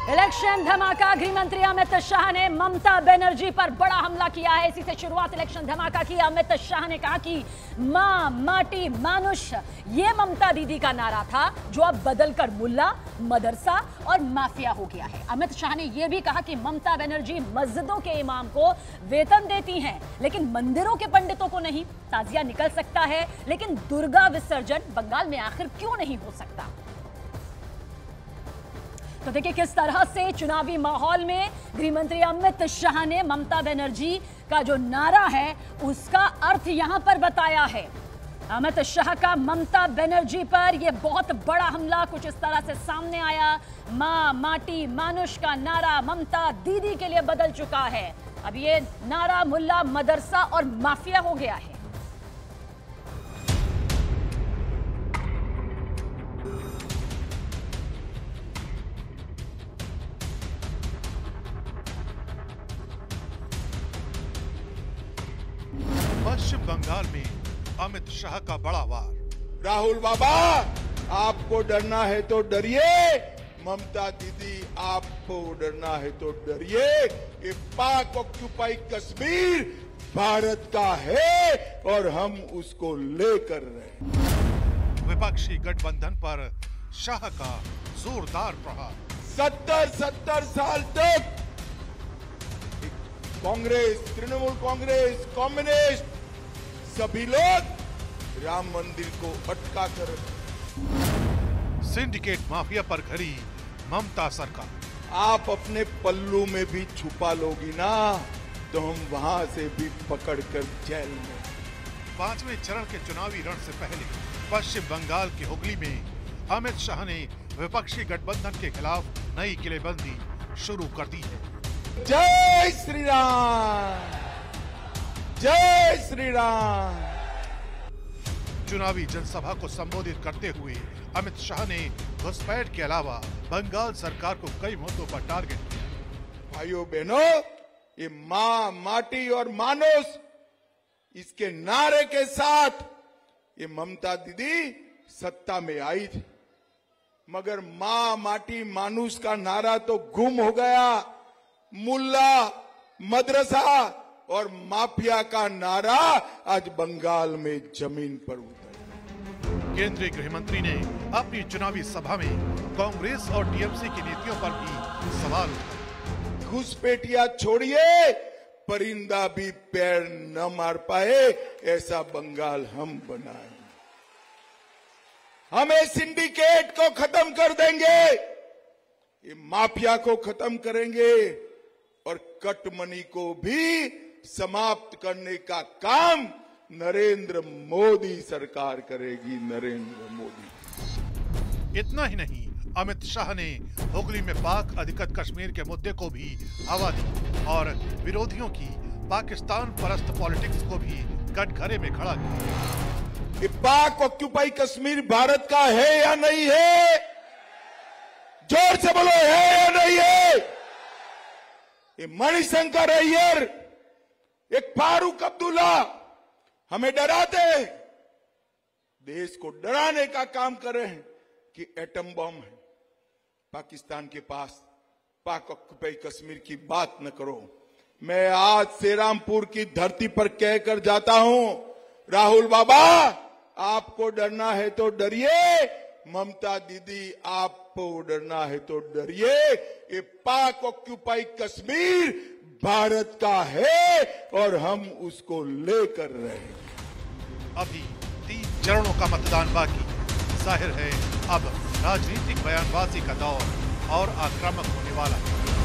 Election धमाका। गृह मंत्री अमित शाह ने ममता बनर्जी पर बड़ा हमला किया है। इसी से शुरुआत इलेक्शन धमाका की। अमित शाह ने कहा कि मां माटी मानुष, ये ममता दीदी का नारा था जो अब बदलकर मुल्ला, मदरसा और माफिया हो गया है। अमित शाह ने यह भी कहा कि ममता बनर्जी मस्जिदों के इमाम को वेतन देती हैं, लेकिन मंदिरों के पंडितों को नहीं। ताजिया निकल सकता है, लेकिन दुर्गा विसर्जन बंगाल में आखिर क्यों नहीं हो सकता? तो देखिए किस तरह से चुनावी माहौल में गृह मंत्री अमित शाह ने ममता बनर्जी का जो नारा है उसका अर्थ यहां पर बताया है। अमित शाह का ममता बनर्जी पर यह बहुत बड़ा हमला कुछ इस तरह से सामने आया। मां माटी मानुष का नारा ममता दीदी के लिए बदल चुका है। अब ये नारा मुल्ला, मदरसा और माफिया हो गया है। पश्चिम बंगाल में अमित शाह का बड़ा वार। राहुल बाबा, आपको डरना है तो डरिए, ममता दीदी आपको डरना है तो डरिए। ये पाक ऑक्यूपाई कश्मीर भारत का है और हम उसको लेकर रहे। विपक्षी गठबंधन पर शाह का जोरदार प्रहार। 70 साल तक कांग्रेस, तृणमूल कांग्रेस, कम्युनिस्ट सभी लोग राम मंदिर को अटका कर सिंडिकेट माफिया पर खड़ी ममता सरकार। आप अपने पल्लू में भी छुपा लोगी ना तो हम वहां से भी पकड़कर जेल में। 5वें चरण के चुनावी रण से पहले पश्चिम बंगाल के हुगली में अमित शाह ने विपक्षी गठबंधन के खिलाफ नई किलेबंदी शुरू कर दी है। जय श्री राम, जय श्री राम। चुनावी जनसभा को संबोधित करते हुए अमित शाह ने घुसपैठ के अलावा बंगाल सरकार को कई मुद्दों पर टारगेट किया। भाइयों बहनों, ये मां माटी और मानुष, इसके नारे के साथ ये ममता दीदी सत्ता में आई थी, मगर मां माटी मानुष का नारा तो गुम हो गया। मुल्ला, मदरसा और माफिया का नारा आज बंगाल में जमीन पर उतरा। केंद्रीय गृह मंत्री ने अपनी चुनावी सभा में कांग्रेस और टीएमसी की नीतियों पर भी सवाल उठाए। घुसपैठिया छोड़िए, परिंदा भी पैर न मार पाए ऐसा बंगाल हम बनाए। हमें सिंडिकेट को खत्म कर देंगे, ये माफिया को खत्म करेंगे और कट मनी को भी समाप्त करने का काम नरेंद्र मोदी सरकार करेगी। नरेंद्र मोदी। इतना ही नहीं, अमित शाह ने हुगली में पाक अधिकृत कश्मीर के मुद्दे को भी हवा दी और विरोधियों की पाकिस्तान परस्त पॉलिटिक्स को भी कटघरे में खड़ा किया। ये पाक ऑक्यूपाई कश्मीर भारत का है या नहीं है? जोर से बोलो, है या नहीं है? ये मणिशंकर अय्यर, एक फारूक अब्दुल्ला हमें डराते हैं, देश को डराने का काम कर रहे हैं कि एटम बम है पाकिस्तान के पास, पाक ऑक्यूपाई कश्मीर की बात न करो। मैं आज श्रीरामपुर की धरती पर कहकर जाता हूं, राहुल बाबा, आपको डरना है तो डरिए, ममता दीदी आपको डरना है तो डरिए। ये पाक ऑक्यूपाई कश्मीर भारत का है और हम उसको लेकर रहे। अभी 3 चरणों का मतदान बाकी। जाहिर है अब राजनीतिक बयानबाजी का दौर और आक्रामक होने वाला है।